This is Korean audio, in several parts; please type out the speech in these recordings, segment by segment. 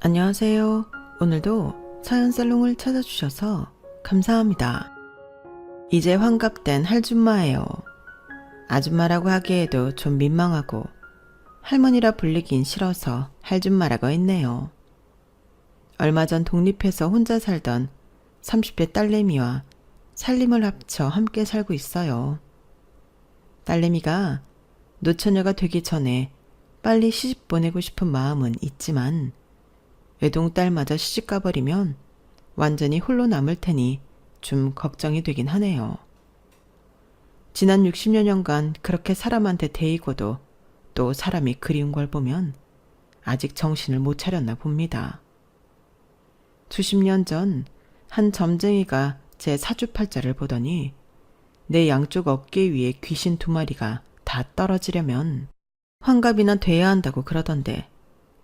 안녕하세요. 오늘도 사연살롱을 찾아주셔서 감사합니다. 이제 환갑된 할줌마예요. 아줌마라고 하기에도 좀 민망하고 할머니라 불리긴 싫어서 할줌마라고 했네요. 얼마 전 독립해서 혼자 살던 30대 딸내미와 살림을 합쳐 함께 살고 있어요. 딸내미가 노처녀가 되기 전에 빨리 시집 보내고 싶은 마음은 있지만 외동딸마저 시집 가버리면 완전히 홀로 남을 테니 좀 걱정이 되긴 하네요. 지난 60여 년간 그렇게 사람한테 데이고도 또 사람이 그리운 걸 보면 아직 정신을 못 차렸나 봅니다. 수십 년 전 한 점쟁이가 제 사주팔자를 보더니 내 양쪽 어깨 위에 귀신 2마리가 다 떨어지려면 환갑이나 돼야 한다고 그러던데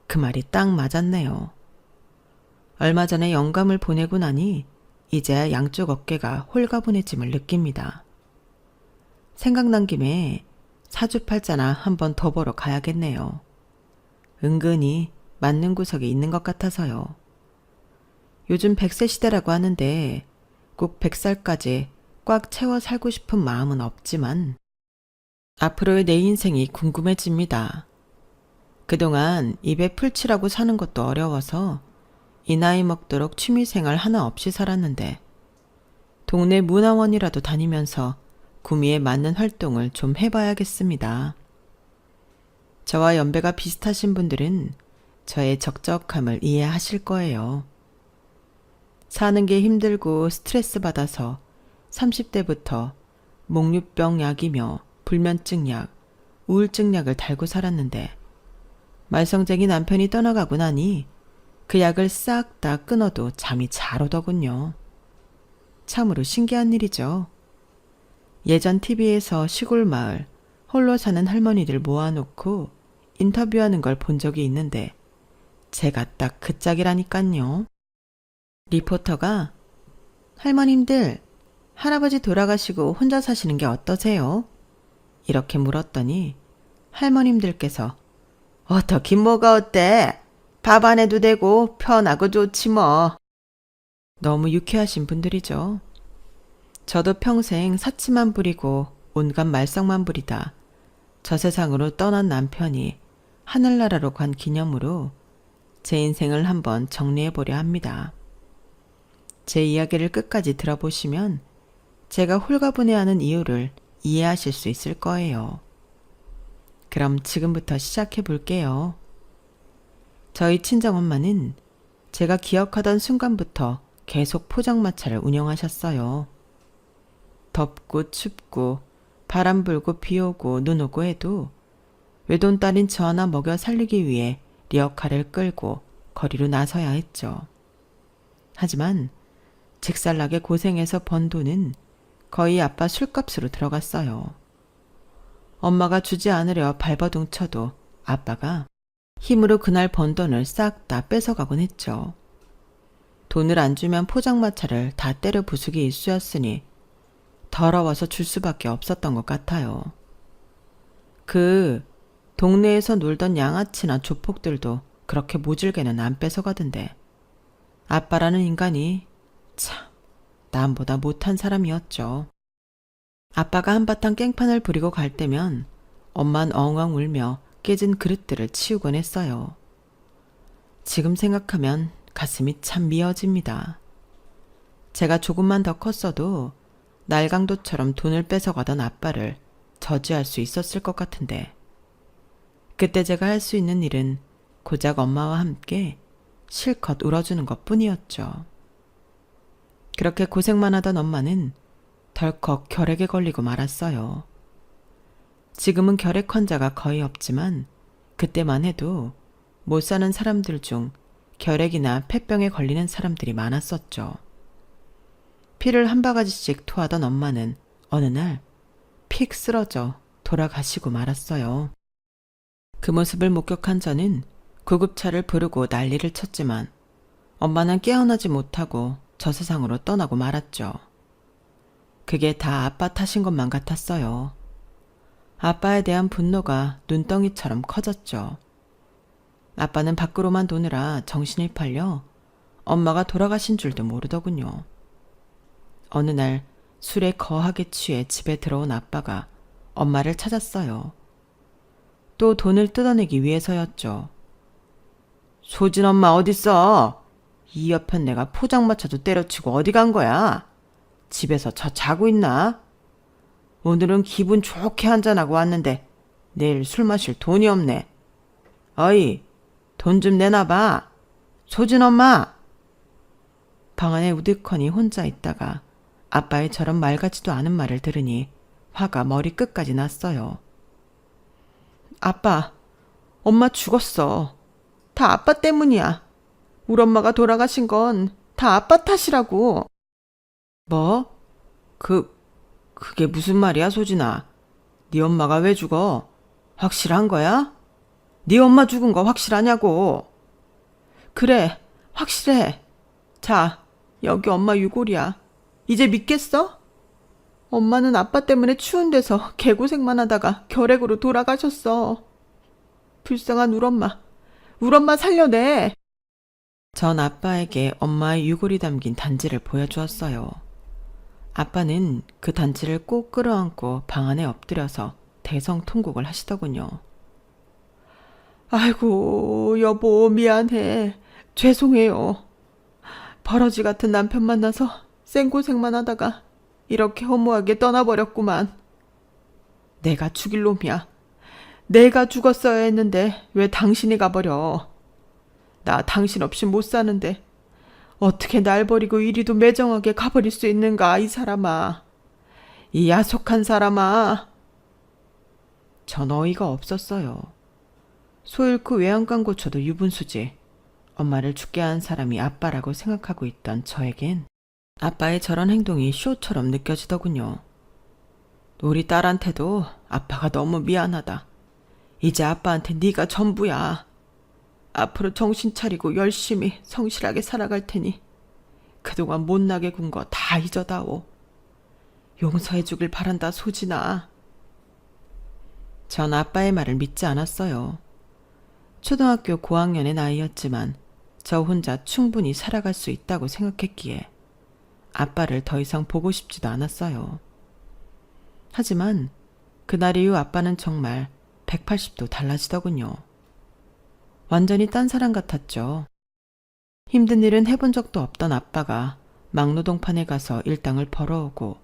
그 말이 딱 맞았네요. 얼마 전에 영감을 보내고 나니 이제야 양쪽 어깨가 홀가분해짐을 느낍니다. 생각난 김에 사주팔자나 한번 더 보러 가야겠네요. 은근히 맞는 구석이 있는 것 같아서요. 요즘 100세 시대라고 하는데 꼭 100살까지 꽉 채워 살고 싶은 마음은 없지만 앞으로의 내 인생이 궁금해집니다. 그동안 입에 풀칠하고 사는 것도 어려워서 이 나이 먹도록 취미생활 하나 없이 살았는데 동네 문화원이라도 다니면서 구미에 맞는 활동을 좀 해봐야겠습니다. 저와 연배가 비슷하신 분들은 저의 적적함을 이해하실 거예요. 사는 게 힘들고 스트레스 받아서 30대부터 목류병 약이며 불면증 약, 우울증 약을 달고 살았는데 말썽쟁이 남편이 떠나가고 나니 그 약을 싹 다 끊어도 잠이 잘 오더군요. 참으로 신기한 일이죠. 예전 TV에서 시골 마을 홀로 사는 할머니들 모아놓고 인터뷰하는 걸 본 적이 있는데 제가 딱 그 짝이라니깐요. 리포터가 할머님들, 할아버지 돌아가시고 혼자 사시는 게 어떠세요? 이렇게 물었더니 할머님들께서 어떻긴 뭐가 어때? 밥 안 해도 되고 편하고 좋지 뭐. 너무 유쾌하신 분들이죠. 저도 평생 사치만 부리고 온갖 말썽만 부리다 저 세상으로 떠난 남편이 하늘나라로 간 기념으로 제 인생을 한번 정리해보려 합니다. 제 이야기를 끝까지 들어보시면 제가 홀가분해하는 이유를 이해하실 수 있을 거예요. 그럼 지금부터 시작해 볼게요. 저희 친정엄마는 제가 기억하던 순간부터 계속 포장마차를 운영하셨어요. 덥고 춥고 바람 불고 비 오고 눈 오고 해도 외동딸인 저 하나 먹여 살리기 위해 리어카를 끌고 거리로 나서야 했죠. 하지만 직살나게 고생해서 번 돈은 거의 아빠 술값으로 들어갔어요. 엄마가 주지 않으려 발버둥 쳐도 아빠가 힘으로 그날 번 돈을 싹 다 뺏어가곤 했죠. 돈을 안 주면 포장마차를 다 때려 부수기 일쑤였으니 더러워서 줄 수밖에 없었던 것 같아요. 그 동네에서 놀던 양아치나 조폭들도 그렇게 모질게는 안 뺏어가던데 아빠라는 인간이 참 남보다 못한 사람이었죠. 아빠가 한바탕 깽판을 부리고 갈 때면 엄만 엉엉 울며 깨진 그릇들을 치우곤 했어요. 지금 생각하면 가슴이 참 미어집니다. 제가 조금만 더 컸어도 날강도처럼 돈을 뺏어가던 아빠를 저지할 수 있었을 것 같은데 그때 제가 할 수 있는 일은 고작 엄마와 함께 실컷 울어주는 것뿐이었죠. 그렇게 고생만 하던 엄마는 덜컥 결핵에 걸리고 말았어요. 지금은 결핵 환자가 거의 없지만 그때만 해도 못 사는 사람들 중 결핵이나 폐병에 걸리는 사람들이 많았었죠. 피를 한 바가지씩 토하던 엄마는 어느 날 픽 쓰러져 돌아가시고 말았어요. 그 모습을 목격한 저는 구급차를 부르고 난리를 쳤지만 엄마는 깨어나지 못하고 저 세상으로 떠나고 말았죠. 그게 다 아빠 탓인 것만 같았어요. 아빠에 대한 분노가 눈덩이처럼 커졌죠. 아빠는 밖으로만 도느라 정신이 팔려 엄마가 돌아가신 줄도 모르더군요. 어느 날 술에 거하게 취해 집에 들어온 아빠가 엄마를 찾았어요. 또 돈을 뜯어내기 위해서였죠. 소진 엄마 어딨어? 이 옆엔 내가 포장마차도 때려치고 어디 간 거야? 집에서 저 자고 있나? 오늘은 기분 좋게 한잔하고 왔는데 내일 술 마실 돈이 없네. 어이, 돈 좀 내놔봐. 소진 엄마. 방 안에 우두커니 혼자 있다가 아빠의 저런 말 같지도 않은 말을 들으니 화가 머리 끝까지 났어요. 아빠, 엄마 죽었어. 다 아빠 때문이야. 우리 엄마가 돌아가신 건 다 아빠 탓이라고. 뭐? 그게 무슨 말이야, 소진아? 네 엄마가 왜 죽어? 확실한 거야? 네 엄마 죽은 거 확실하냐고. 그래, 확실해. 자, 여기 엄마 유골이야. 이제 믿겠어? 엄마는 아빠 때문에 추운 데서 개고생만 하다가 결핵으로 돌아가셨어. 불쌍한 우리 엄마 살려내. 전 아빠에게 엄마의 유골이 담긴 단지를 보여주었어요. 아빠는 그 단지를 꼭 끌어안고 방 안에 엎드려서 대성통곡을 하시더군요. 아이고, 여보, 미안해. 죄송해요. 버러지 같은 남편 만나서 생고생만 하다가 이렇게 허무하게 떠나버렸구만. 내가 죽일 놈이야. 내가 죽었어야 했는데 왜 당신이 가버려. 나 당신 없이 못 사는데 어떻게 날 버리고 이리도 매정하게 가버릴 수 있는가, 이 사람아. 이 야속한 사람아. 전 어이가 없었어요. 소 잃고 외양간 고쳐도 유분수지. 엄마를 죽게 한 사람이 아빠라고 생각하고 있던 저에겐 아빠의 저런 행동이 쇼처럼 느껴지더군요. 우리 딸한테도 아빠가 너무 미안하다. 이제 아빠한테 네가 전부야. 앞으로 정신 차리고 열심히 성실하게 살아갈 테니 그동안 못나게 군 거 다 잊어다오. 용서해 주길 바란다, 소진아. 전 아빠의 말을 믿지 않았어요. 초등학교 고학년의 나이였지만 저 혼자 충분히 살아갈 수 있다고 생각했기에 아빠를 더 이상 보고 싶지도 않았어요. 하지만 그날 이후 아빠는 정말 180도 달라지더군요. 완전히 딴 사람 같았죠. 힘든 일은 해본 적도 없던 아빠가 막노동판에 가서 일당을 벌어오고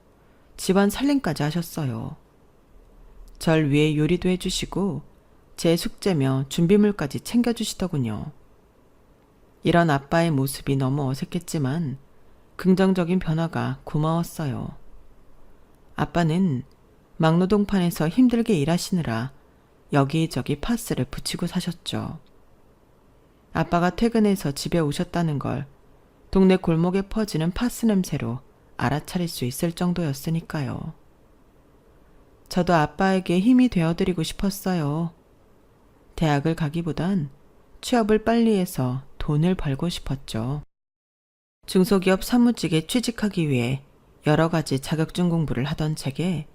집안 살림까지 하셨어요. 절 위해 요리도 해주시고 제 숙제며 준비물까지 챙겨주시더군요. 이런 아빠의 모습이 너무 어색했지만 긍정적인 변화가 고마웠어요. 아빠는 막노동판에서 힘들게 일하시느라 여기저기 파스를 붙이고 사셨죠. 아빠가 퇴근해서 집에 오셨다는 걸 동네 골목에 퍼지는 파스 냄새로 알아차릴 수 있을 정도였으니까요. 저도 아빠에게 힘이 되어드리고 싶었어요. 대학을 가기보단 취업을 빨리 해서 돈을 벌고 싶었죠. 중소기업 사무직에 취직하기 위해 여러 가지 자격증 공부를 하던 제게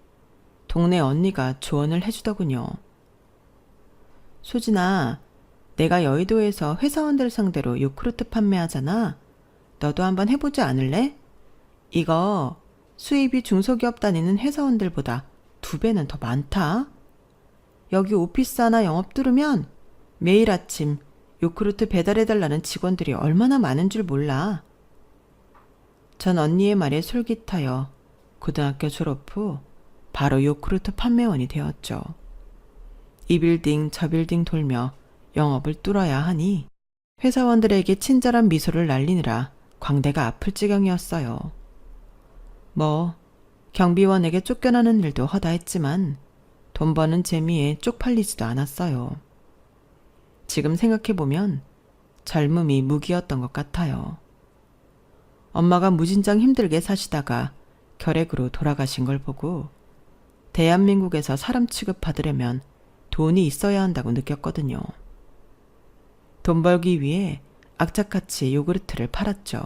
동네 언니가 조언을 해주더군요. 소진아, 내가 여의도에서 회사원들 상대로 요크루트 판매하잖아. 너도 한번 해보지 않을래? 이거 수입이 중소기업 다니는 회사원들보다 2배는 더 많다. 여기 오피스 하나 영업 뚫으면 매일 아침 요크루트 배달해달라는 직원들이 얼마나 많은 줄 몰라. 전 언니의 말에 솔깃하여 고등학교 졸업 후 바로 요크루트 판매원이 되었죠. 이 빌딩 저 빌딩 돌며 영업을 뚫어야 하니 회사원들에게 친절한 미소를 날리느라 광대가 아플 지경이었어요. 뭐 경비원에게 쫓겨나는 일도 허다했지만 돈 버는 재미에 쪽팔리지도 않았어요. 지금 생각해보면 젊음이 무기였던 것 같아요. 엄마가 무진장 힘들게 사시다가 결핵으로 돌아가신 걸 보고 대한민국에서 사람 취급받으려면 돈이 있어야 한다고 느꼈거든요. 돈 벌기 위해 악착같이 요구르트를 팔았죠.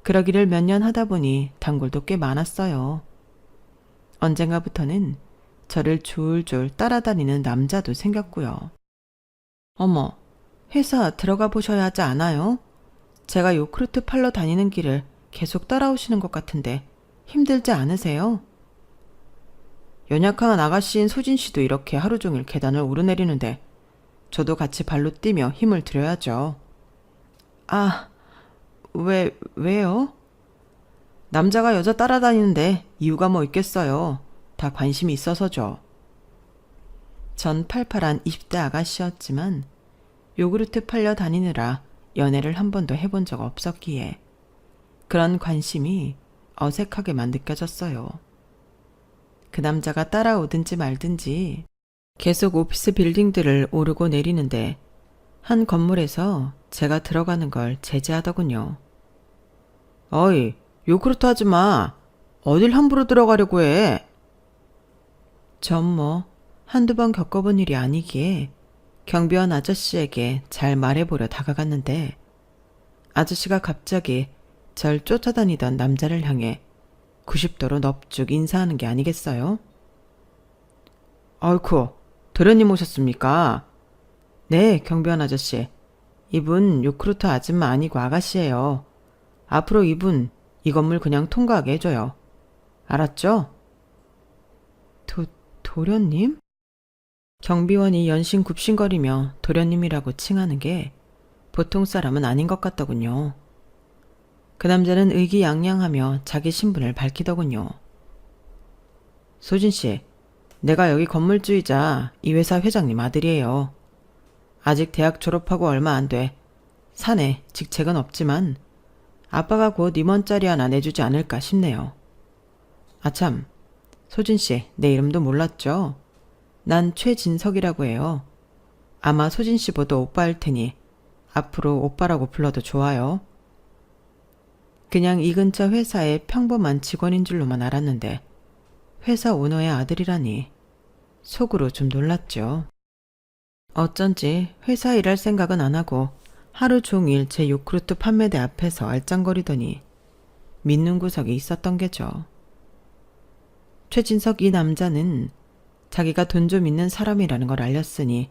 그러기를 몇 년 하다 보니 단골도 꽤 많았어요. 언젠가부터는 저를 졸졸 따라다니는 남자도 생겼고요. 어머, 회사 들어가 보셔야 하지 않아요? 제가 요크루트 팔러 다니는 길을 계속 따라오시는 것 같은데 힘들지 않으세요? 연약한 아가씨인 소진 씨도 이렇게 하루 종일 계단을 오르내리는데 저도 같이 발로 뛰며 힘을 들여야죠. 아, 왜요? 남자가 여자 따라다니는데 이유가 뭐 있겠어요. 다 관심이 있어서죠. 전 팔팔한 20대 아가씨였지만 요구르트 팔려 다니느라 연애를 한 번도 해본 적 없었기에 그런 관심이 어색하게만 느껴졌어요. 그 남자가 따라오든지 말든지 계속 오피스 빌딩들을 오르고 내리는데 한 건물에서 제가 들어가는 걸 제지하더군요. 어이, 요크루트 하지 마. 어딜 함부로 들어가려고 해. 전 뭐 한두 번 겪어본 일이 아니기에 경비원 아저씨에게 잘 말해보려 다가갔는데 아저씨가 갑자기 절 쫓아다니던 남자를 향해 90도로 넙죽 인사하는 게 아니겠어요? 아이쿠, 도련님 오셨습니까? 네, 경비원 아저씨. 이분 요크루트 아줌마 아니고 아가씨예요. 앞으로 이분 이 건물 그냥 통과하게 해줘요. 알았죠? 도련님? 경비원이 연신 굽신거리며 도련님이라고 칭하는 게 보통 사람은 아닌 것 같더군요. 그 남자는 의기양양하며 자기 신분을 밝히더군요. 소진 씨, 내가 여기 건물주이자 이 회사 회장님 아들이에요. 아직 대학 졸업하고 얼마 안 돼. 사내 직책은 없지만 아빠가 곧 임원짜리 하나 내주지 않을까 싶네요. 아참, 소진 씨, 내 이름도 몰랐죠? 난 최진석이라고 해요. 아마 소진 씨보다 오빠일 테니 앞으로 오빠라고 불러도 좋아요. 그냥 이 근처 회사의 평범한 직원인 줄로만 알았는데 회사 오너의 아들이라니 속으로 좀 놀랐죠. 어쩐지 회사 일할 생각은 안 하고 하루 종일 제 요크루트 판매대 앞에서 알짱거리더니 믿는 구석이 있었던 게죠. 최진석 이 남자는 자기가 돈 좀 있는 사람이라는 걸 알렸으니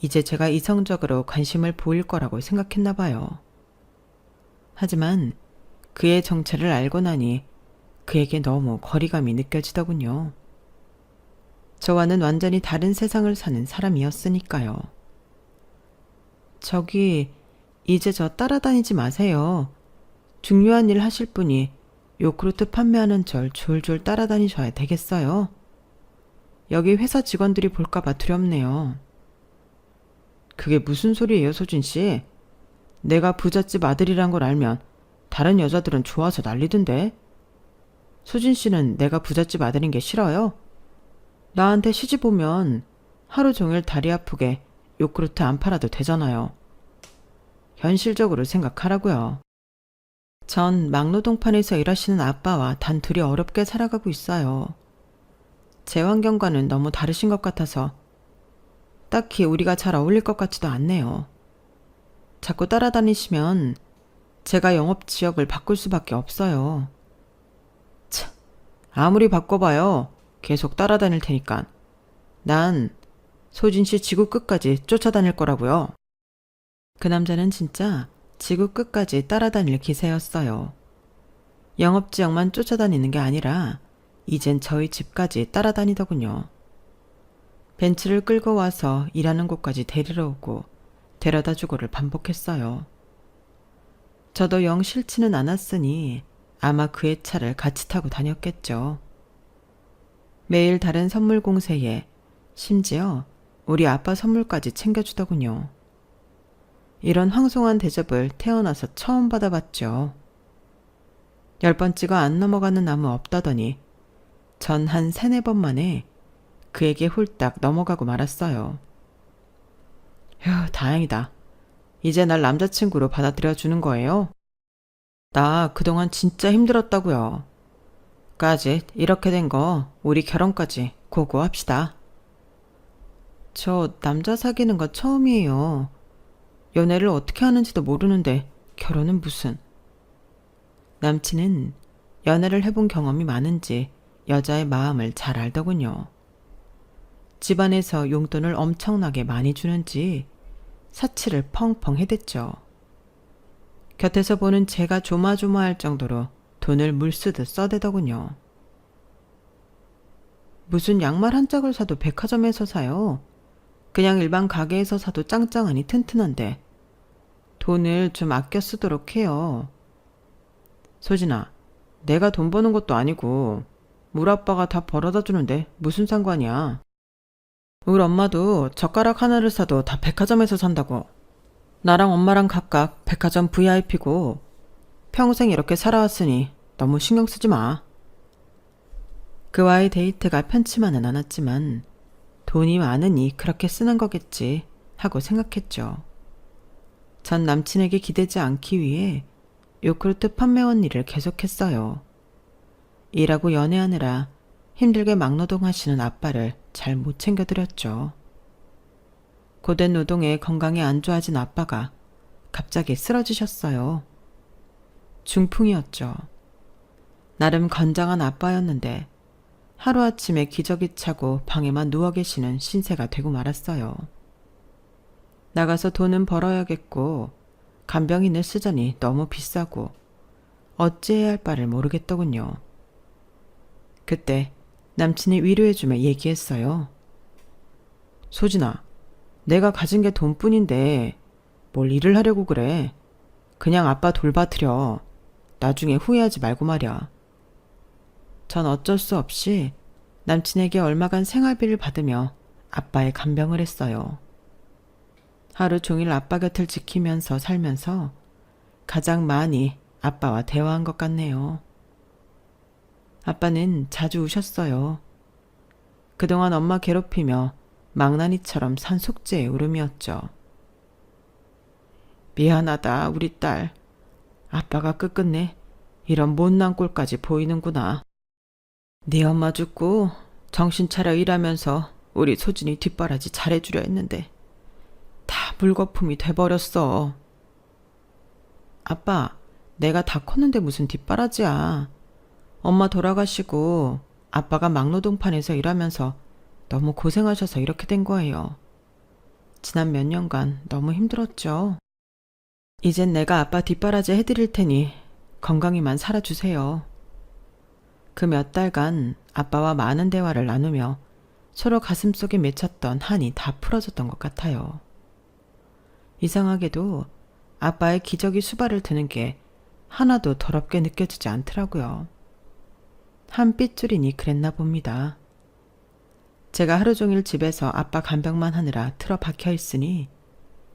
이제 제가 이성적으로 관심을 보일 거라고 생각했나 봐요. 하지만 그의 정체를 알고 나니 그에게 너무 거리감이 느껴지더군요. 저와는 완전히 다른 세상을 사는 사람이었으니까요. 저기, 이제 저 따라다니지 마세요. 중요한 일 하실 분이 요크루트 판매하는 절 졸졸 따라다니셔야 되겠어요. 여기 회사 직원들이 볼까봐 두렵네요. 그게 무슨 소리예요, 소진 씨? 내가 부잣집 아들이란 걸 알면 다른 여자들은 좋아서 난리던데. 소진 씨는 내가 부잣집 아들인 게 싫어요? 나한테 시집 오면 하루 종일 다리 아프게 요크루트 안 팔아도 되잖아요. 현실적으로 생각하라고요. 전 막노동판에서 일하시는 아빠와 단둘이 어렵게 살아가고 있어요. 제 환경과는 너무 다르신 것 같아서 딱히 우리가 잘 어울릴 것 같지도 않네요. 자꾸 따라다니시면 제가 영업 지역을 바꿀 수밖에 없어요. 참, 아무리 바꿔봐요. 계속 따라다닐 테니까. 난 소진 씨 지구 끝까지 쫓아다닐 거라고요. 그 남자는 진짜 지구 끝까지 따라다닐 기세였어요. 영업 지역만 쫓아다니는 게 아니라 이젠 저희 집까지 따라다니더군요. 벤츠를 끌고 와서 일하는 곳까지 데리러 오고 데려다 주고를 반복했어요. 저도 영 싫지는 않았으니 아마 그의 차를 같이 타고 다녔겠죠. 매일 다른 선물 공세에 심지어 우리 아빠 선물까지 챙겨주더군요. 이런 황송한 대접을 태어나서 처음 받아봤죠. 10번째가 안 넘어가는 나무 없다더니 전 한 3-4번 만에 그에게 홀딱 넘어가고 말았어요. 휴, 다행이다. 이제 날 남자친구로 받아들여 주는 거예요? 나 그동안 진짜 힘들었다고요. 까짓 이렇게 된 거 우리 결혼까지 고고합시다. 저 남자 사귀는 거 처음이에요. 연애를 어떻게 하는지도 모르는데 결혼은 무슨. 남친은 연애를 해본 경험이 많은지 여자의 마음을 잘 알더군요. 집안에서 용돈을 엄청나게 많이 주는지 사치를 펑펑 해댔죠. 곁에서 보는 제가 조마조마할 정도로 돈을 물쓰듯 써대더군요. 무슨 양말 한 짝을 사도 백화점에서 사요. 그냥 일반 가게에서 사도 짱짱하니 튼튼한데 돈을 좀 아껴 쓰도록 해요. 소진아, 내가 돈 버는 것도 아니고 우리 아빠가 다 벌어다 주는데 무슨 상관이야. 우리 엄마도 젓가락 하나를 사도 다 백화점에서 산다고. 나랑 엄마랑 각각 백화점 VIP고 평생 이렇게 살아왔으니 너무 신경 쓰지 마. 그와의 데이트가 편치만은 않았지만 돈이 많으니 그렇게 쓰는 거겠지 하고 생각했죠. 전 남친에게 기대지 않기 위해 요크루트 판매원 일을 계속했어요. 일하고 연애하느라 힘들게 막노동하시는 아빠를 잘 못 챙겨드렸죠. 고된 노동에 건강이 안 좋아진 아빠가 갑자기 쓰러지셨어요. 중풍이었죠. 나름 건장한 아빠였는데 하루아침에 기저귀 차고 방에만 누워 계시는 신세가 되고 말았어요. 나가서 돈은 벌어야겠고 간병인을 쓰자니 너무 비싸고 어찌해야 할 바를 모르겠더군요. 그때 남친이 위로해주며 얘기했어요. 소진아, 내가 가진 게 돈뿐인데 뭘 일을 하려고 그래. 그냥 아빠 돌봐드려. 나중에 후회하지 말고 말이야. 전 어쩔 수 없이 남친에게 얼마간 생활비를 받으며 아빠의 간병을 했어요. 하루 종일 아빠 곁을 지키면서 살면서 가장 많이 아빠와 대화한 것 같네요. 아빠는 자주 우셨어요. 그동안 엄마 괴롭히며 망나니처럼 산 속죄의 울음이었죠. 미안하다, 우리 딸. 아빠가 끝끝내 이런 못난 꼴까지 보이는구나. 네 엄마 죽고 정신 차려 일하면서 우리 소진이 뒷바라지 잘해주려 했는데 다 물거품이 돼버렸어. 아빠, 내가 다 컸는데 무슨 뒷바라지야. 엄마 돌아가시고 아빠가 막노동판에서 일하면서 너무 고생하셔서 이렇게 된 거예요. 지난 몇 년간 너무 힘들었죠. 이젠 내가 아빠 뒷바라지 해드릴 테니 건강히만 살아주세요. 그 몇 달간 아빠와 많은 대화를 나누며 서로 가슴속에 맺혔던 한이 다 풀어졌던 것 같아요. 이상하게도 아빠의 기저귀 수발을 드는 게 하나도 더럽게 느껴지지 않더라고요. 한 핏줄이니 그랬나 봅니다. 제가 하루 종일 집에서 아빠 간병만 하느라 틀어 박혀 있으니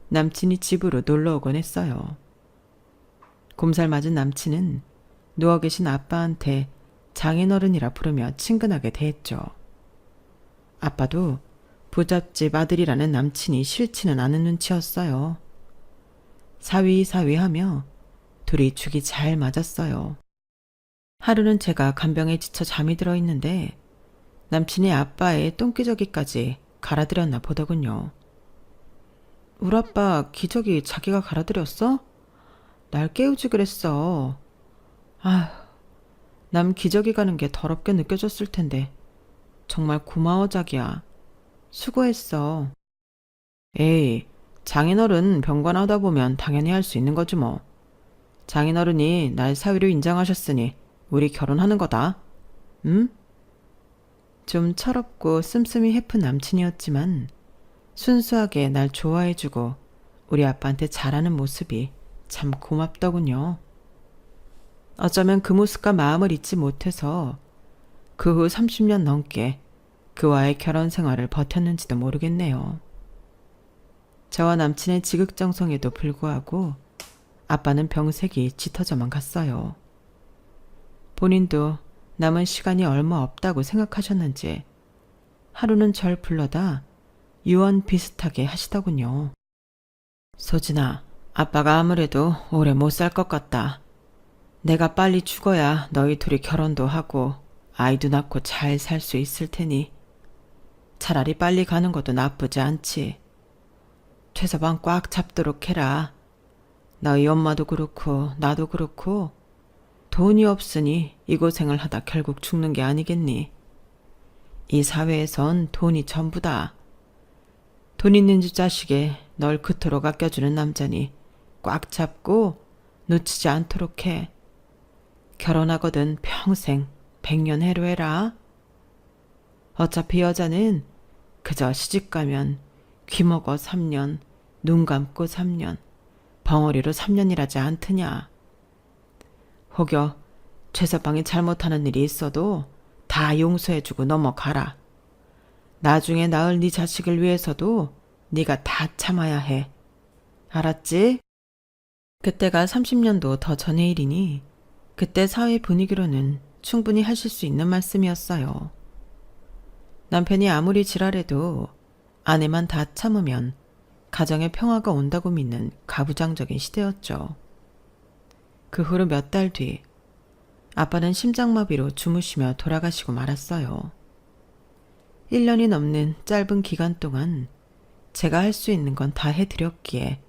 남친이 집으로 놀러 오곤 했어요. 곰살 맞은 남친은 누워 계신 아빠한테 장인어른이라 부르며 친근하게 대했죠. 아빠도 부잣집 아들이라는 남친이 싫지는 않은 눈치였어요. 사위사위하며 둘이 죽이 잘 맞았어요. 하루는 제가 간병에 지쳐 잠이 들어 있는데 남친이 아빠의 똥기저귀까지 갈아들였나 보더군요. 우리 아빠 기저귀 자기가 갈아들였어? 날 깨우지 그랬어. 아휴, 남 기저귀 가는 게 더럽게 느껴졌을 텐데 정말 고마워 자기야. 수고했어. 에이, 장인어른 병관하다 보면 당연히 할 수 있는 거지 뭐. 장인어른이 날 사위로 인정하셨으니 우리 결혼하는 거다. 응? 좀 철없고 씀씀이 해픈 남친이었지만 순수하게 날 좋아해주고 우리 아빠한테 잘하는 모습이 참 고맙더군요. 어쩌면 그 모습과 마음을 잊지 못해서 그 후 30년 넘게 그와의 결혼 생활을 버텼는지도 모르겠네요. 저와 남친의 지극정성에도 불구하고 아빠는 병색이 짙어져만 갔어요. 본인도 남은 시간이 얼마 없다고 생각하셨는지 하루는 절 불러다 유언 비슷하게 하시더군요. 소진아, 아빠가 아무래도 오래 못 살 것 같다. 내가 빨리 죽어야 너희 둘이 결혼도 하고 아이도 낳고 잘 살 수 있을 테니 차라리 빨리 가는 것도 나쁘지 않지. 최서방 꽉 잡도록 해라. 너희 엄마도 그렇고 나도 그렇고 돈이 없으니 이 고생을 하다 결국 죽는 게 아니겠니? 이 사회에선 돈이 전부다. 돈 있는 집 자식에 널 그토록 아껴주는 남자니 꽉 잡고 놓치지 않도록 해. 결혼하거든 평생 100년 해로 해라. 어차피 여자는 그저 시집가면 귀먹어 3년, 눈 감고 3년, 벙어리로 3년이라지 않더냐. 혹여 최서방이 잘못하는 일이 있어도 다 용서해주고 넘어가라. 나중에 낳을 네 자식을 위해서도 네가 다 참아야 해. 알았지? 그때가 30년도 더 전의 일이니 그때 사회 분위기로는 충분히 하실 수 있는 말씀이었어요. 남편이 아무리 지랄해도 아내만 다 참으면 가정에 평화가 온다고 믿는 가부장적인 시대였죠. 그 후로 몇 달 뒤 아빠는 심장마비로 주무시며 돌아가시고 말았어요. 1년이 넘는 짧은 기간 동안 제가 할 수 있는 건 다 해드렸기에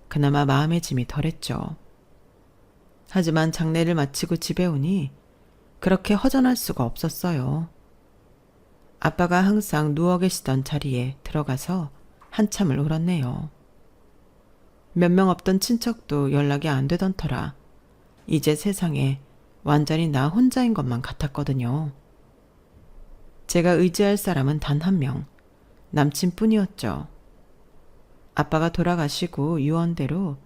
그나마 마음의 짐이 덜했죠. 하지만 장례를 마치고 집에 오니 그렇게 허전할 수가 없었어요. 아빠가 항상 누워 계시던 자리에 들어가서 한참을 울었네요. 몇 명 없던 친척도 연락이 안 되던 터라 이제 세상에 완전히 나 혼자인 것만 같았거든요. 제가 의지할 사람은 단 한 명, 남친뿐이었죠. 아빠가 돌아가시고 유언대로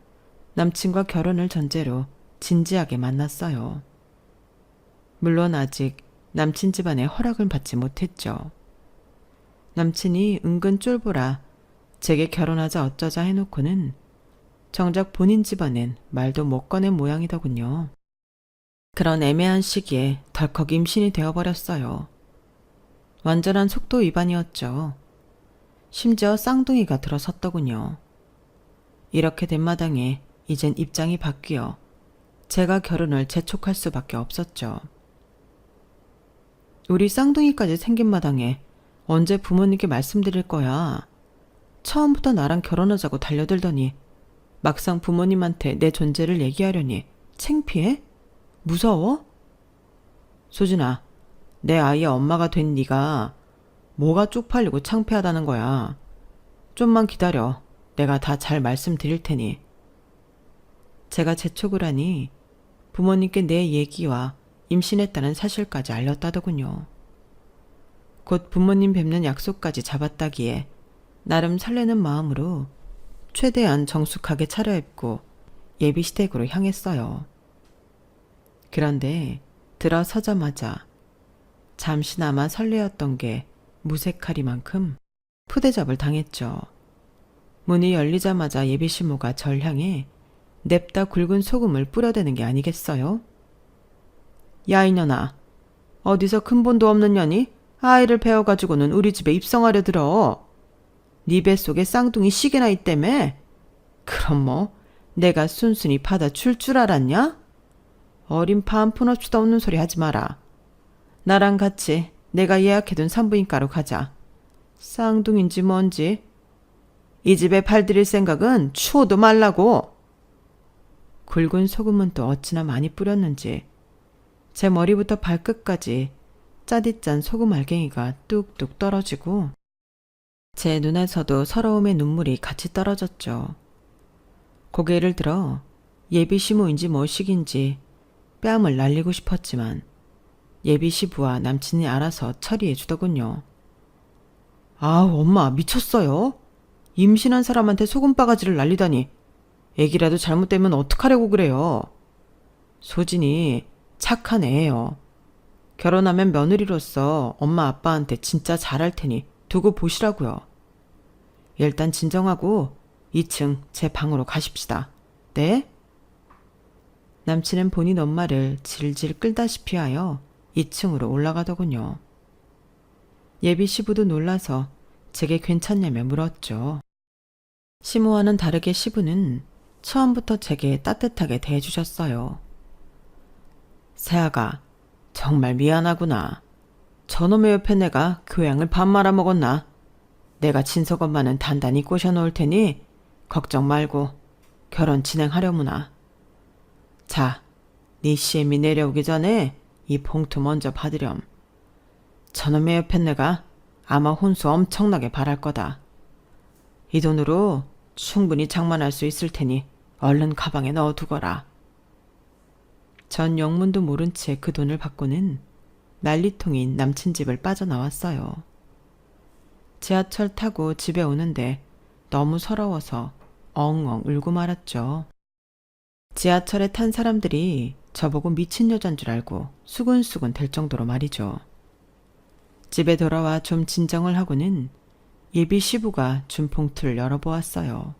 남친과 결혼을 전제로 진지하게 만났어요. 물론 아직 남친 집안의 허락을 받지 못했죠. 남친이 은근 쫄보라 제게 결혼하자 어쩌자 해놓고는 정작 본인 집안엔 말도 못 꺼낸 모양이더군요. 그런 애매한 시기에 덜컥 임신이 되어버렸어요. 완전한 속도 위반이었죠. 심지어 쌍둥이가 들어섰더군요. 이렇게 된 마당에 이젠 입장이 바뀌어 제가 결혼을 재촉할 수밖에 없었죠. 우리 쌍둥이까지 생긴 마당에 언제 부모님께 말씀드릴 거야. 처음부터 나랑 결혼하자고 달려들더니 막상 부모님한테 내 존재를 얘기하려니 창피해? 무서워? 소진아, 내 아이의 엄마가 된 네가 뭐가 쪽팔리고 창피하다는 거야. 좀만 기다려. 내가 다 잘 말씀드릴 테니. 제가 재촉을 하니 부모님께 내 얘기와 임신했다는 사실까지 알렸다더군요. 곧 부모님 뵙는 약속까지 잡았다기에 나름 설레는 마음으로 최대한 정숙하게 차려입고 예비시댁으로 향했어요. 그런데 들어서자마자 잠시나마 설레었던 게 무색하리만큼 푸대접을 당했죠. 문이 열리자마자 예비시모가 절 향해 냅다 굵은 소금을 뿌려대는 게 아니겠어요? 야 이년아, 어디서 근본도 없는 년이 아이를 배워가지고는 우리 집에 입성하려 들어. 네 뱃속에 쌍둥이 시계나 있다며? 그럼 뭐 내가 순순히 받아줄 줄 알았냐? 어린 파 한 푼 없이도 없는 소리 하지 마라. 나랑 같이 내가 예약해둔 산부인과로 가자. 쌍둥이인지 뭔지. 이 집에 발들일 생각은 추호도 말라고. 굵은 소금은 또 어찌나 많이 뿌렸는지 제 머리부터 발끝까지 짜디짠 소금 알갱이가 뚝뚝 떨어지고 제 눈에서도 서러움의 눈물이 같이 떨어졌죠. 고개를 들어 예비시모인지 뭐식인지 뺨을 날리고 싶었지만 예비시부와 남친이 알아서 처리해 주더군요. 아우 엄마 미쳤어요? 임신한 사람한테 소금바가지를 날리다니. 애기라도 잘못되면 어떡하려고 그래요. 소진이 착한 애예요. 결혼하면 며느리로서 엄마 아빠한테 진짜 잘할 테니 두고 보시라고요. 일단 진정하고 2층 제 방으로 가십시다. 네? 남친은 본인 엄마를 질질 끌다시피 하여 2층으로 올라가더군요. 예비 시부도 놀라서 제게 괜찮냐며 물었죠. 시모와는 다르게 시부는 처음부터 제게 따뜻하게 대해주셨어요. 세아가 정말 미안하구나. 저놈의 옆에 내가 교양을 밥 말아먹었나. 내가 진석 엄마는 단단히 꼬셔놓을 테니 걱정 말고 결혼 진행하려무나. 자, 네 시엠이 내려오기 전에 이 봉투 먼저 받으렴. 저놈의 옆에 내가 아마 혼수 엄청나게 바랄 거다. 이 돈으로 충분히 장만할 수 있을 테니 얼른 가방에 넣어두거라. 전 영문도 모른 채 그 돈을 받고는 난리통인 남친 집을 빠져나왔어요. 지하철 타고 집에 오는데 너무 서러워서 엉엉 울고 말았죠. 지하철에 탄 사람들이 저보고 미친 여잔 줄 알고 수근수근 될 정도로 말이죠. 집에 돌아와 좀 진정을 하고는 예비 시부가 준 봉투를 열어보았어요.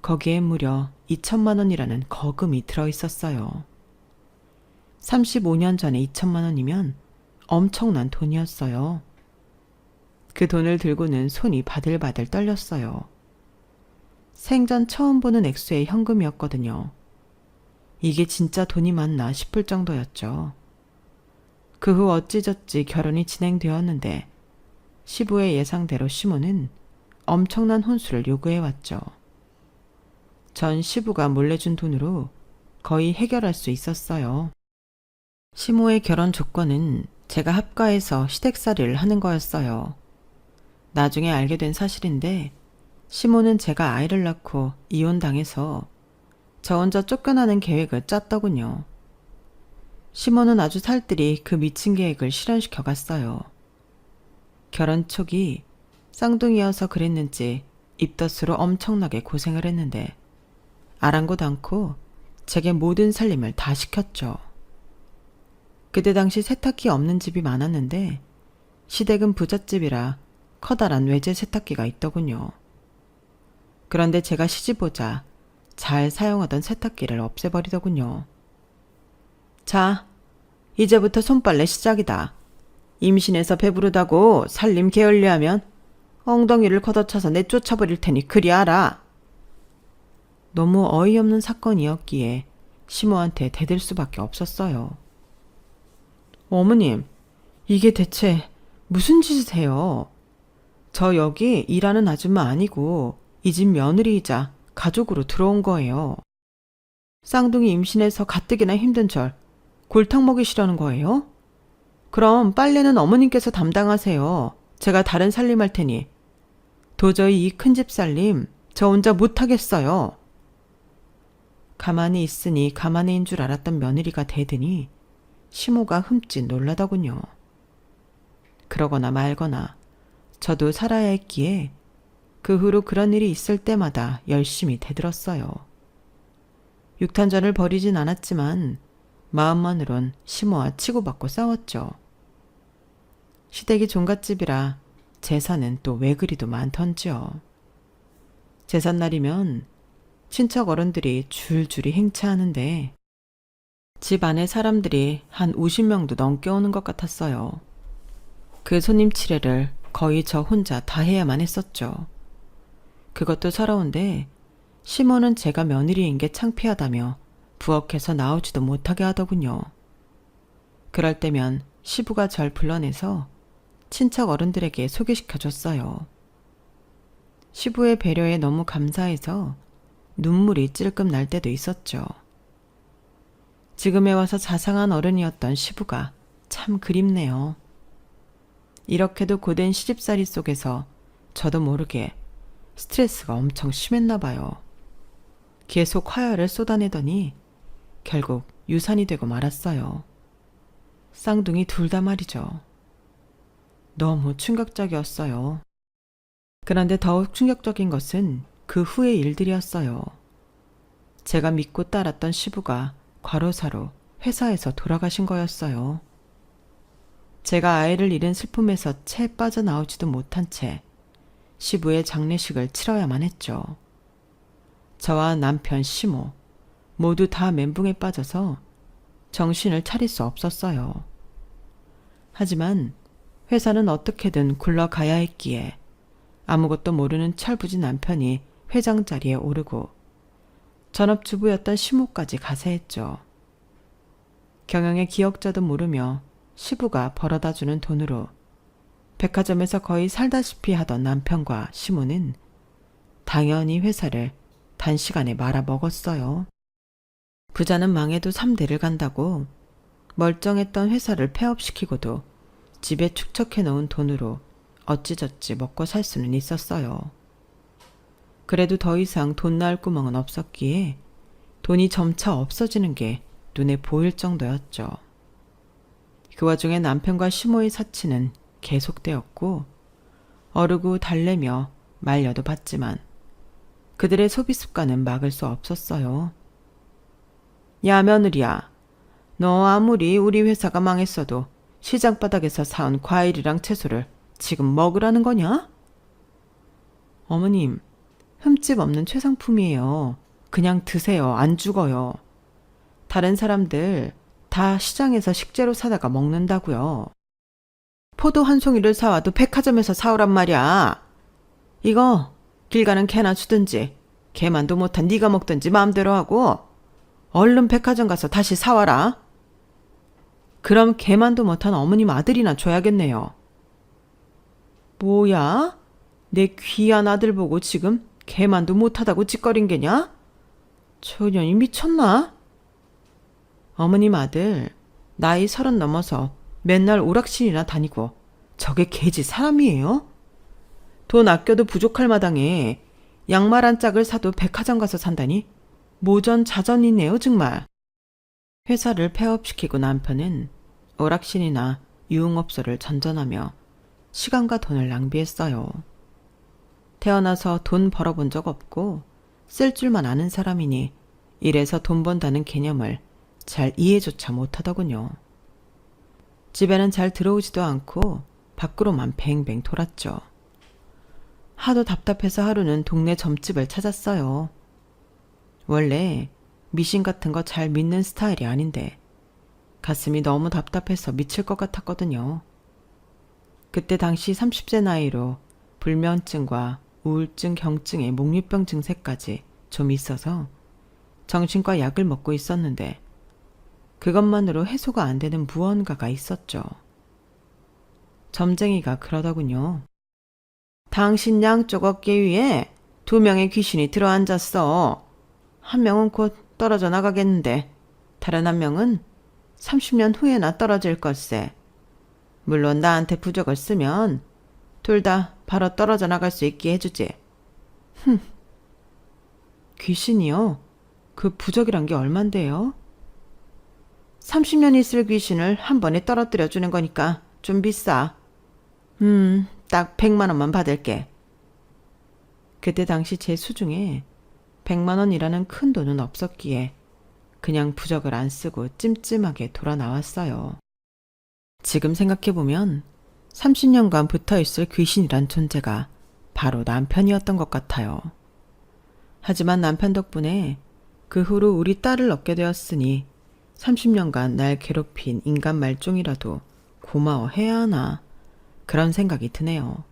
거기에 무려 2천만 원이라는 거금이 들어있었어요. 35년 전에 2천만 원이면 엄청난 돈이었어요. 그 돈을 들고는 손이 바들바들 떨렸어요. 생전 처음 보는 액수의 현금이었거든요. 이게 진짜 돈이 맞나 싶을 정도였죠. 그 후 어찌저찌 결혼이 진행되었는데 시부의 예상대로 시모는 엄청난 혼수를 요구해왔죠. 전 시부가 몰래 준 돈으로 거의 해결할 수 있었어요. 시모의 결혼 조건은 제가 합가해서 시댁살이를 하는 거였어요. 나중에 알게 된 사실인데 시모는 제가 아이를 낳고 이혼당해서 저 혼자 쫓겨나는 계획을 짰더군요. 시모는 아주 살뜰히 그 미친 계획을 실현시켜 갔어요. 결혼 초기 쌍둥이여서 그랬는지 입덧으로 엄청나게 고생을 했는데 아랑곳 않고 제게 모든 살림을 다 시켰죠. 그때 당시 세탁기 없는 집이 많았는데 시댁은 부잣집이라 커다란 외제 세탁기가 있더군요. 그런데 제가 시집 오자 잘 사용하던 세탁기를 없애버리더군요. 자, 이제부터 손빨래 시작이다. 임신해서 배부르다고 살림 게을리하면 엉덩이를 걷어차서 내쫓아버릴 테니 그리 알아. 너무 어이없는 사건이었기에 시모한테 대들 수밖에 없었어요. 어머님, 이게 대체 무슨 짓이세요? 저 여기 일하는 아줌마 아니고 이 집 며느리이자 가족으로 들어온 거예요. 쌍둥이 임신해서 가뜩이나 힘든 절 골탕 먹이시려는 거예요? 그럼 빨래는 어머님께서 담당하세요. 제가 다른 살림 할 테니. 도저히 이 큰 집 살림 저 혼자 못하겠어요. 가만히 있으니 가만히인 줄 알았던 며느리가 대드니 시모가 흠칫 놀라더군요. 그러거나 말거나 저도 살아야 했기에 그 후로 그런 일이 있을 때마다 열심히 대들었어요. 육탄전을 벌이진 않았지만 마음만으론 시모와 치고받고 싸웠죠. 시댁이 종갓집이라 제사는 또 왜 그리도 많던지요. 제삿날이면 친척 어른들이 줄줄이 행차하는데 집 안에 사람들이 한 50명도 넘게 오는 것 같았어요. 그 손님 치레를 거의 저 혼자 다 해야만 했었죠. 그것도 서러운데 시모는 제가 며느리인 게 창피하다며 부엌에서 나오지도 못하게 하더군요. 그럴 때면 시부가 절 불러내서 친척 어른들에게 소개시켜줬어요. 시부의 배려에 너무 감사해서 눈물이 찔끔 날 때도 있었죠. 지금에 와서 자상한 어른이었던 시부가 참 그립네요. 이렇게도 고된 시집살이 속에서 저도 모르게 스트레스가 엄청 심했나 봐요. 계속 화열을 쏟아내더니 결국 유산이 되고 말았어요. 쌍둥이 둘 다 말이죠. 너무 충격적이었어요. 그런데 더욱 충격적인 것은 그 후의 일들이었어요. 제가 믿고 따랐던 시부가 과로사로 회사에서 돌아가신 거였어요. 제가 아이를 잃은 슬픔에서 채 빠져나오지도 못한 채 시부의 장례식을 치러야만 했죠. 저와 남편 시모 모두 다 멘붕에 빠져서 정신을 차릴 수 없었어요. 하지만 회사는 어떻게든 굴러가야 했기에 아무것도 모르는 철부지 남편이 회장 자리에 오르고 전업주부였던 시모까지 가세했죠. 경영의 기억자도 모르며 시부가 벌어다주는 돈으로 백화점에서 거의 살다시피 하던 남편과 시모는 당연히 회사를 단시간에 말아먹었어요. 부자는 망해도 3대를 간다고 멀쩡했던 회사를 폐업시키고도 집에 축적해 놓은 돈으로 어찌저찌 먹고 살 수는 있었어요. 그래도 더 이상 돈 나올 구멍은 없었기에 돈이 점차 없어지는 게 눈에 보일 정도였죠. 그 와중에 남편과 시모의 사치는 계속되었고 어르고 달래며 말려도 봤지만 그들의 소비 습관은 막을 수 없었어요. 야 며느리야, 너 아무리 우리 회사가 망했어도 시장 바닥에서 사온 과일이랑 채소를 지금 먹으라는 거냐? 어머님, 흠집 없는 최상품이에요. 그냥 드세요. 안 죽어요. 다른 사람들 다 시장에서 식재료 사다가 먹는다고요. 포도 한 송이를 사와도 백화점에서 사오란 말이야. 이거 길 가는 개나 주든지 개만도 못한 네가 먹든지 마음대로 하고 얼른 백화점 가서 다시 사와라. 그럼 개만도 못한 어머님 아들이나 줘야겠네요. 뭐야? 내 귀한 아들 보고 지금 개만도 못하다고 찌꺼린 게냐? 저 년이 미쳤나? 어머님 아들 나이 30 넘어서 맨날 오락실이나 다니고 저게 개지 사람이에요? 돈 아껴도 부족할 마당에 양말 한 짝을 사도 백화점 가서 산다니 모전자전이네요 정말. 회사를 폐업시키고 남편은 오락실이나 유흥업소를 전전하며 시간과 돈을 낭비했어요. 태어나서 돈 벌어본 적 없고 쓸 줄만 아는 사람이니 이래서 돈 번다는 개념을 잘 이해조차 못하더군요. 집에는 잘 들어오지도 않고 밖으로만 뱅뱅 돌았죠. 하도 답답해서 하루는 동네 점집을 찾았어요. 원래 미신 같은 거 잘 믿는 스타일이 아닌데 가슴이 너무 답답해서 미칠 것 같았거든요. 그때 당시 30세 나이로 불면증과 우울증, 경증에 목류병 증세까지 좀 있어서 정신과 약을 먹고 있었는데 그것만으로 해소가 안 되는 무언가가 있었죠. 점쟁이가 그러더군요. 당신 양쪽 어깨 위에 2명의 귀신이 들어앉았어. 한 명은 곧 떨어져 나가겠는데 다른 한 명은 30년 후에나 떨어질 걸세. 물론 나한테 부적을 쓰면 둘 다 바로 떨어져 나갈 수 있게 해주지. 귀신이요? 그 부적이란 게 얼만데요? 30년 있을 귀신을 한 번에 떨어뜨려 주는 거니까 좀 비싸. 딱 100만 원만 받을게. 그때 당시 제 수중에 100만 원이라는 큰 돈은 없었기에 그냥 부적을 안 쓰고 찜찜하게 돌아 나왔어요. 지금 생각해보면 30년간 붙어있을 귀신이란 존재가 바로 남편이었던 것 같아요. 하지만 남편 덕분에 그 후로 우리 딸을 얻게 되었으니 30년간 날 괴롭힌 인간 말종이라도 고마워해야 하나 그런 생각이 드네요.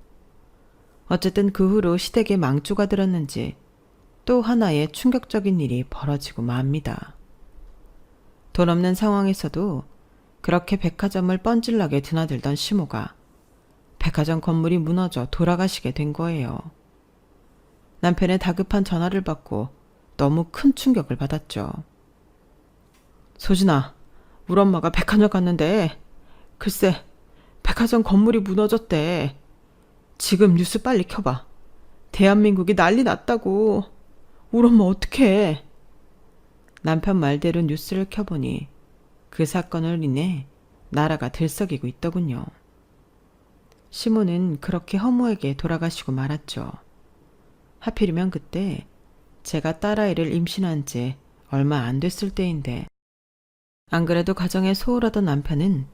어쨌든 그 후로 시댁에 망조가 들었는지 또 하나의 충격적인 일이 벌어지고 맙니다. 돈 없는 상황에서도 그렇게 백화점을 뻔질나게 드나들던 시모가 백화점 건물이 무너져 돌아가시게 된 거예요. 남편의 다급한 전화를 받고 너무 큰 충격을 받았죠. 소진아, 우리 엄마가 백화점 갔는데 글쎄 백화점 건물이 무너졌대. 지금 뉴스 빨리 켜봐. 대한민국이 난리 났다고. 우리 엄마 어떡해. 남편 말대로 뉴스를 켜보니 그 사건을 인해 나라가 들썩이고 있더군요. 시모는 그렇게 허무하게 돌아가시고 말았죠. 하필이면 그때 제가 딸아이를 임신한 지 얼마 안 됐을 때인데 안 그래도 가정에 소홀하던 남편은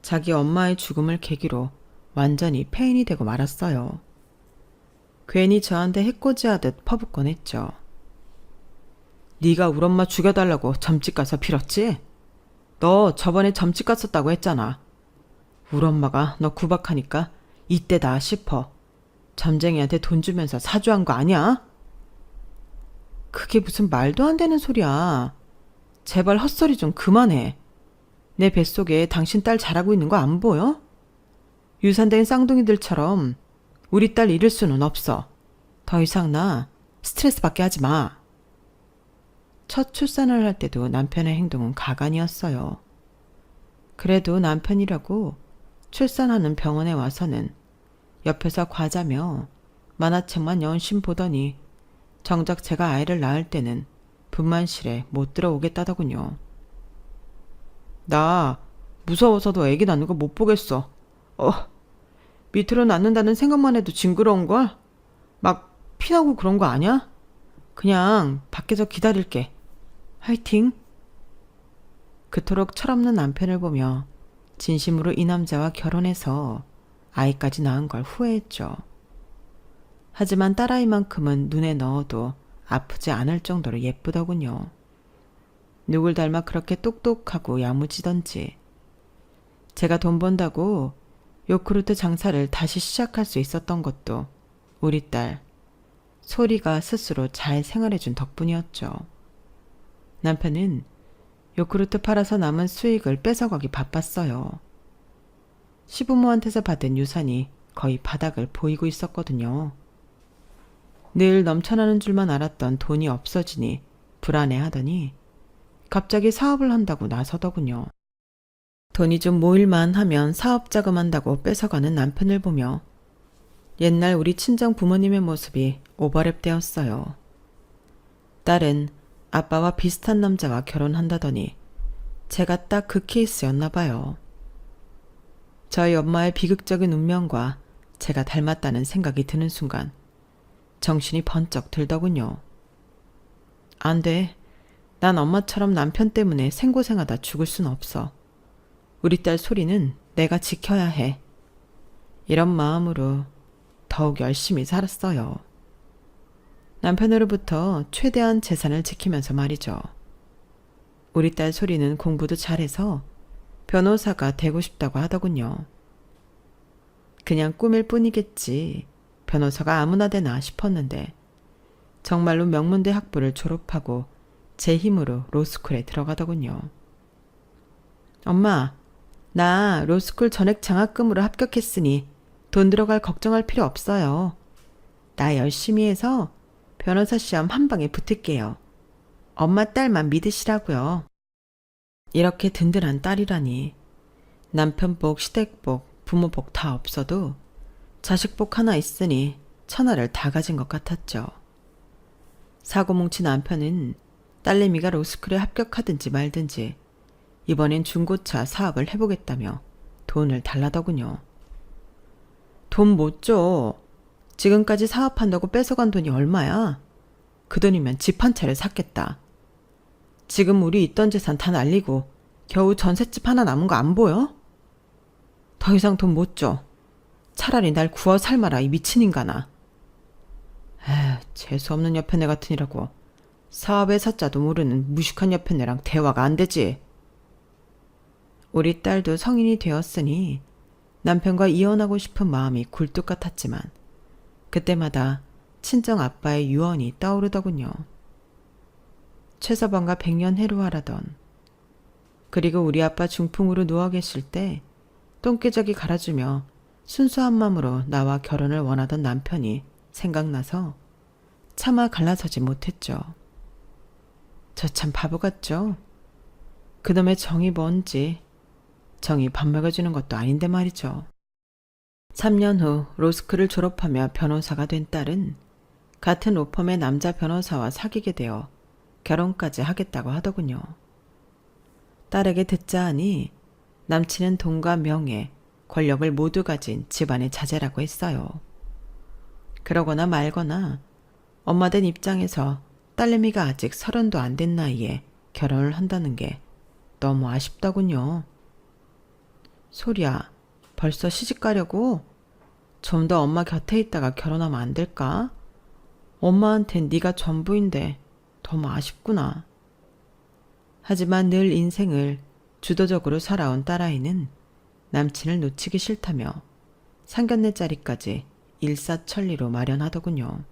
자기 엄마의 죽음을 계기로 완전히 폐인이 되고 말았어요. 괜히 저한테 해코지하듯 퍼붓곤 했죠. 네가 우리 엄마 죽여달라고 점집 가서 빌었지? 너 저번에 점집 갔었다고 했잖아. 우리 엄마가 너 구박하니까 이때다 싶어 점쟁이한테 돈 주면서 사주한 거 아니야? 그게 무슨 말도 안 되는 소리야. 제발 헛소리 좀 그만해. 내 뱃속에 당신 딸 자라고 있는 거 안 보여? 유산된 쌍둥이들처럼 우리 딸 잃을 수는 없어. 더 이상 나 스트레스 받게 하지 마. 첫 출산을 할 때도 남편의 행동은 가관이었어요. 그래도 남편이라고 출산하는 병원에 와서는 옆에서 과자며 만화책만 연신 보더니 정작 제가 아이를 낳을 때는 분만실에 못 들어오겠다더군요. 나 무서워서도 애기 낳는 거 못 보겠어. 밑으로 낳는다는 생각만 해도 징그러운걸? 막 피나고 그런 거 아냐? 그냥 밖에서 기다릴게. 화이팅! 그토록 철없는 남편을 보며 진심으로 이 남자와 결혼해서 아이까지 낳은 걸 후회했죠. 하지만 딸아이만큼은 눈에 넣어도 아프지 않을 정도로 예쁘더군요. 누굴 닮아 그렇게 똑똑하고 야무지던지. 제가 돈 번다고 요크루트 장사를 다시 시작할 수 있었던 것도 우리 딸 소리가 스스로 잘 생활해준 덕분이었죠. 남편은 요크루트 팔아서 남은 수익을 뺏어가기 바빴어요. 시부모한테서 받은 유산이 거의 바닥을 보이고 있었거든요. 늘 넘쳐나는 줄만 알았던 돈이 없어지니 불안해하더니 갑자기 사업을 한다고 나서더군요. 돈이 좀 모일만 하면 사업 자금한다고 뺏어가는 남편을 보며 옛날 우리 친정 부모님의 모습이 오버랩 되었어요. 딸은 아빠와 비슷한 남자와 결혼한다더니 제가 딱 그 케이스였나 봐요. 저희 엄마의 비극적인 운명과 제가 닮았다는 생각이 드는 순간 정신이 번쩍 들더군요. 안 돼. 난 엄마처럼 남편 때문에 생고생하다 죽을 순 없어. 우리 딸 소리는 내가 지켜야 해. 이런 마음으로 더욱 열심히 살았어요. 남편으로부터 최대한 재산을 지키면서 말이죠. 우리 딸 소리는 공부도 잘해서 변호사가 되고 싶다고 하더군요. 그냥 꿈일 뿐이겠지. 변호사가 아무나 되나 싶었는데 정말로 명문대 학부를 졸업하고 제 힘으로 로스쿨에 들어가더군요. 엄마, 나 로스쿨 전액 장학금으로 합격했으니 돈 들어갈 걱정할 필요 없어요. 나 열심히 해서 변호사 시험 한 방에 붙을게요. 엄마 딸만 믿으시라고요. 이렇게 든든한 딸이라니. 남편 복, 시댁 복, 부모 복 다 없어도 자식 복 하나 있으니 천하를 다 가진 것 같았죠. 사고뭉치 남편은 딸내미가 로스쿨에 합격하든지 말든지 이번엔 중고차 사업을 해보겠다며 돈을 달라더군요. 돈 못 줘. 지금까지 사업한다고 뺏어간 돈이 얼마야? 그 돈이면 집 한 채를 샀겠다. 지금 우리 있던 재산 다 날리고 겨우 전셋집 하나 남은 거 안 보여? 더 이상 돈 못 줘. 차라리 날 구워 삶아라, 이 미친 인간아. 에휴, 재수없는 옆에 내 같으니라고. 사업의 사자도 모르는 무식한 옆에 내랑 대화가 안 되지. 우리 딸도 성인이 되었으니 남편과 이혼하고 싶은 마음이 굴뚝 같았지만 그때마다 친정 아빠의 유언이 떠오르더군요. 최서방과 백년해로하라던. 그리고 우리 아빠 중풍으로 누워 계실 때 똥기저귀 갈아주며 순수한 마음으로 나와 결혼을 원하던 남편이 생각나서 차마 갈라서지 못했죠. 저 참 바보 같죠? 그놈의 정이 뭔지. 정이 밥 먹여주는 것도 아닌데 말이죠. 3년 후 로스쿨을 졸업하며 변호사가 된 딸은 같은 로펌의 남자 변호사와 사귀게 되어 결혼까지 하겠다고 하더군요. 딸에게 듣자 하니 남친은 돈과 명예, 권력을 모두 가진 집안의 자제라고 했어요. 그러거나 말거나 엄마 된 입장에서 딸내미가 아직 30도 안 된 나이에 결혼을 한다는 게 너무 아쉽더군요. 소리야, 벌써 시집 가려고? 좀 더 엄마 곁에 있다가 결혼하면 안 될까? 엄마한텐 네가 전부인데 너무 아쉽구나. 하지만 늘 인생을 주도적으로 살아온 딸아이는 남친을 놓치기 싫다며 상견례 자리까지 일사천리로 마련하더군요.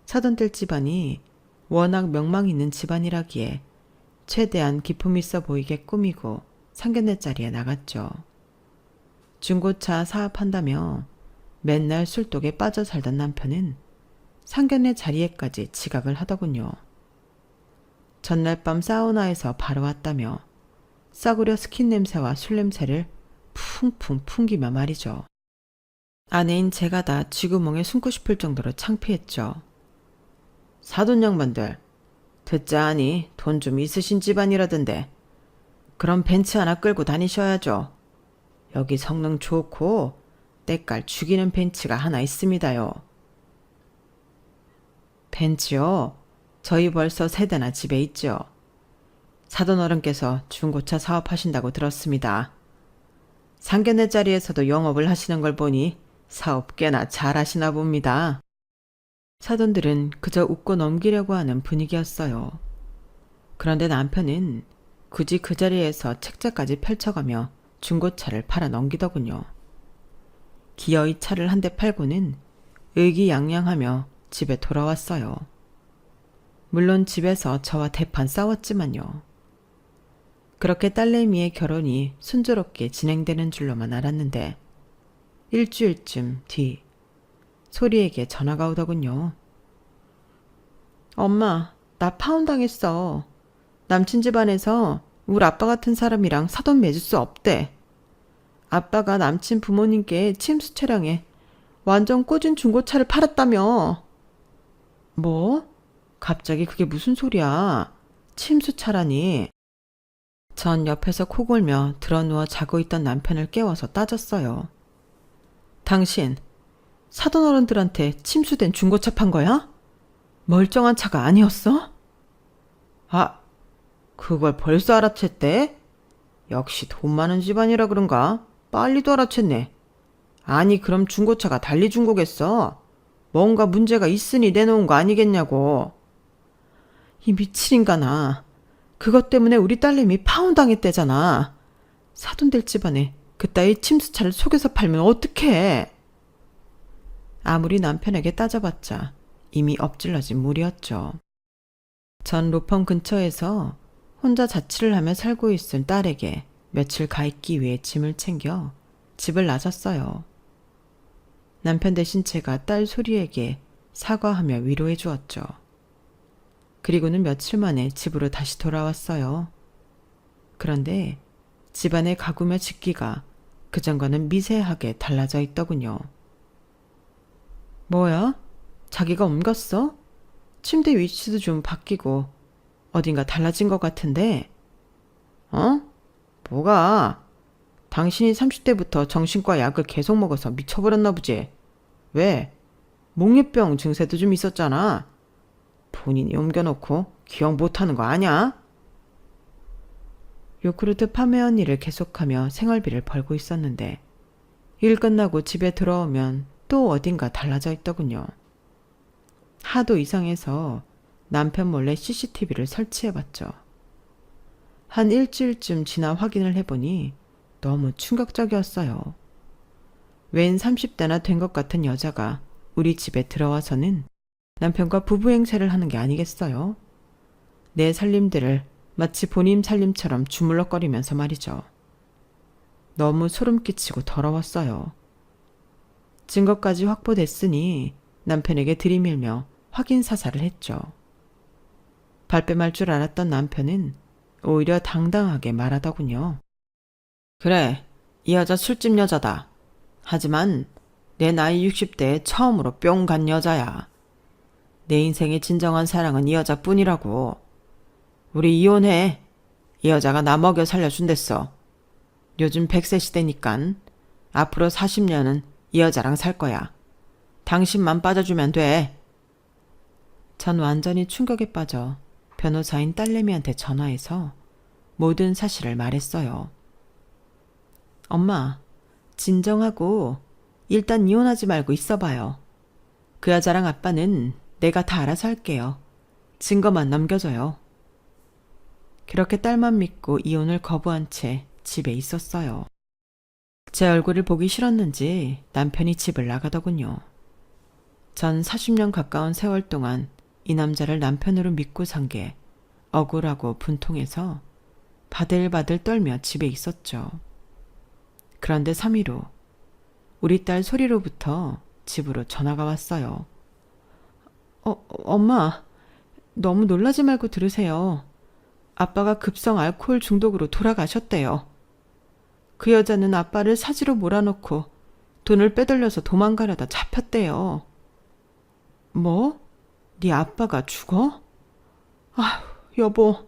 사돈들 집안이 워낙 명망 있는 집안이라기에 최대한 기품 있어 보이게 꾸미고 상견례 자리에 나갔죠. 중고차 사업한다며 맨날 술독에 빠져 살던 남편은 상견례 자리에까지 지각을 하더군요. 전날 밤 사우나에서 바로 왔다며 싸구려 스킨 냄새와 술 냄새를 풍풍 풍기며 말이죠. 아내인 제가 다 쥐구멍에 숨고 싶을 정도로 창피했죠. 사돈 양반들, 듣자하니 돈 좀 있으신 집안이라던데. 그럼 벤츠 하나 끌고 다니셔야죠. 여기 성능 좋고 때깔 죽이는 벤츠가 하나 있습니다요. 벤츠요? 저희 벌써 3대나 집에 있죠. 사돈 어른께서 중고차 사업하신다고 들었습니다. 상견례 자리에서도 영업을 하시는 걸 보니 사업 꽤나 잘하시나 봅니다. 사돈들은 그저 웃고 넘기려고 하는 분위기였어요. 그런데 남편은 굳이 그 자리에서 책자까지 펼쳐가며 중고차를 팔아 넘기더군요. 기어이 차를 한 대 팔고는 의기양양하며 집에 돌아왔어요. 물론 집에서 저와 대판 싸웠지만요. 그렇게 딸내미의 결혼이 순조롭게 진행되는 줄로만 알았는데 일주일쯤 뒤 소리에게 전화가 오더군요. 엄마, 나 파혼당했어. 남친 집안에서 우리 아빠 같은 사람이랑 사돈 맺을 수 없대. 아빠가 남친 부모님께 침수 차량에 완전 꽂은 중고차를 팔았다며. 뭐? 갑자기 그게 무슨 소리야? 침수차라니. 전 옆에서 코 골며 드러누워 자고 있던 남편을 깨워서 따졌어요. 당신, 사돈 어른들한테 침수된 중고차 판 거야? 멀쩡한 차가 아니었어? 아, 그걸 벌써 알아챘대? 역시 돈 많은 집안이라 그런가? 빨리도 알아챘네. 아니, 그럼 중고차가 달리 준 거겠어? 뭔가 문제가 있으니 내놓은 거 아니겠냐고. 이 미친 인간아. 그것 때문에 우리 딸내미 파혼당했대잖아. 사돈들 집안에 그따위 침수차를 속여서 팔면 어떡해. 아무리 남편에게 따져봤자 이미 엎질러진 물이었죠. 전 로펌 근처에서 혼자 자취를 하며 살고 있은 딸에게 며칠 가 있기 위해 짐을 챙겨 집을 나섰어요. 남편 대신 제가 딸 소리에게 사과하며 위로해 주었죠. 그리고는 며칠 만에 집으로 다시 돌아왔어요. 그런데 집안의 가구며 집기가 그전과는 미세하게 달라져 있더군요. 뭐야? 자기가 옮겼어? 침대 위치도 좀 바뀌고 어딘가 달라진 것 같은데? 어? 뭐가? 당신이 30대부터 정신과 약을 계속 먹어서 미쳐버렸나 보지? 왜? 목류병 증세도 좀 있었잖아. 본인이 옮겨놓고 기억 못하는 거 아냐? 요크루트 판매한 일을 계속하며 생활비를 벌고 있었는데 일 끝나고 집에 들어오면 또 어딘가 달라져 있더군요. 하도 이상해서 남편 몰래 CCTV를 설치해봤죠. 한 일주일쯤 지나 확인을 해보니 너무 충격적이었어요. 웬 30대나 된 것 같은 여자가 우리 집에 들어와서는 남편과 부부 행세를 하는 게 아니겠어요? 내 살림들을 마치 본인 살림처럼 주물럭거리면서 말이죠. 너무 소름 끼치고 더러웠어요. 증거까지 확보됐으니 남편에게 들이밀며 확인 사살을 했죠. 발뺌할 줄 알았던 남편은 오히려 당당하게 말하더군요. 그래, 이 여자 술집 여자다. 하지만 내 나이 60대에 처음으로 뿅 간 여자야. 내 인생의 진정한 사랑은 이 여자뿐이라고. 우리 이혼해. 이 여자가 나 먹여 살려준댔어. 요즘 100세 시대니깐 앞으로 40년은 이 여자랑 살 거야. 당신만 빠져주면 돼. 전 완전히 충격에 빠져 변호사인 딸내미한테 전화해서 모든 사실을 말했어요. 엄마, 진정하고 일단 이혼하지 말고 있어봐요. 그 여자랑 아빠는 내가 다 알아서 할게요. 증거만 넘겨줘요. 그렇게 딸만 믿고 이혼을 거부한 채 집에 있었어요. 제 얼굴을 보기 싫었는지 남편이 집을 나가더군요. 전 40년 가까운 세월 동안 이 남자를 남편으로 믿고 산 게 억울하고 분통해서 바들바들 떨며 집에 있었죠. 그런데 3일 후 우리 딸 소리로부터 집으로 전화가 왔어요. 엄마, 너무 놀라지 말고 들으세요. 아빠가 급성 알코올 중독으로 돌아가셨대요. 그 여자는 아빠를 사지로 몰아넣고 돈을 빼돌려서 도망가려다 잡혔대요. 뭐? 네 아빠가 죽어? 아휴, 여보,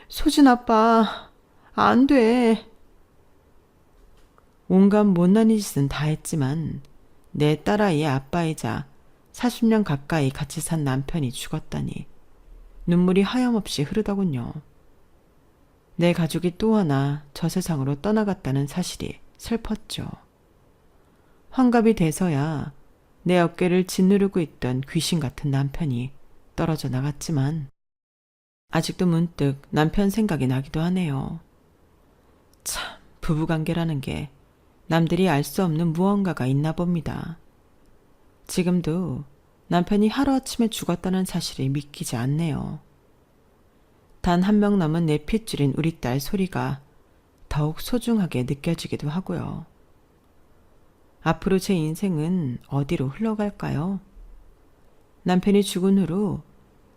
소진 아빠, 안 돼. 온갖 못난 짓은 다 했지만 내 딸아이의 아빠이자 40년 가까이 같이 산 남편이 죽었다니 눈물이 하염없이 흐르더군요. 내 가족이 또 하나 저 세상으로 떠나갔다는 사실이 슬펐죠. 환갑이 돼서야 내 어깨를 짓누르고 있던 귀신 같은 남편이 떨어져 나갔지만 아직도 문득 남편 생각이 나기도 하네요. 참, 부부관계라는 게 남들이 알 수 없는 무언가가 있나 봅니다. 지금도 남편이 하루아침에 죽었다는 사실이 믿기지 않네요. 단 한 명 남은 내 핏줄인 우리 딸 소리가 더욱 소중하게 느껴지기도 하고요. 앞으로 제 인생은 어디로 흘러갈까요? 남편이 죽은 후로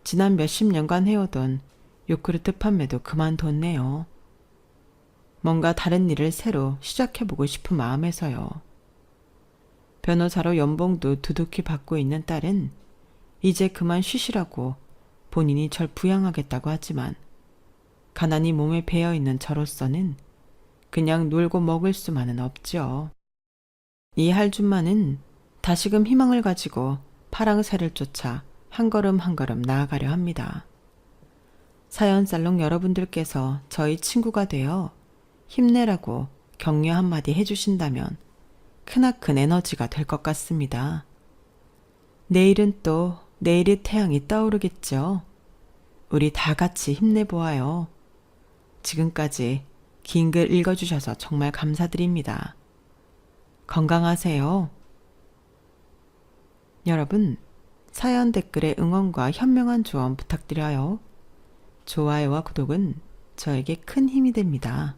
지난 몇십 년간 해오던 요크루트 판매도 그만뒀네요. 뭔가 다른 일을 새로 시작해보고 싶은 마음에서요. 변호사로 연봉도 두둑히 받고 있는 딸은 이제 그만 쉬시라고 본인이 절 부양하겠다고 하지만 가난이 몸에 배어있는 저로서는 그냥 놀고 먹을 수만은 없죠. 이 할줌마는 다시금 희망을 가지고 파랑새를 쫓아 한 걸음 한 걸음 나아가려 합니다. 사연살롱 여러분들께서 저희 친구가 되어 힘내라고 격려 한마디 해주신다면 크나큰 에너지가 될 것 같습니다. 내일은 또 내일의 태양이 떠오르겠죠. 우리 다 같이 힘내보아요. 지금까지 긴 글 읽어주셔서 정말 감사드립니다. 건강하세요. 여러분, 사연 댓글에 응원과 현명한 조언 부탁드려요. 좋아요와 구독은 저에게 큰 힘이 됩니다.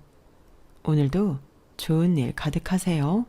오늘도 좋은 일 가득하세요.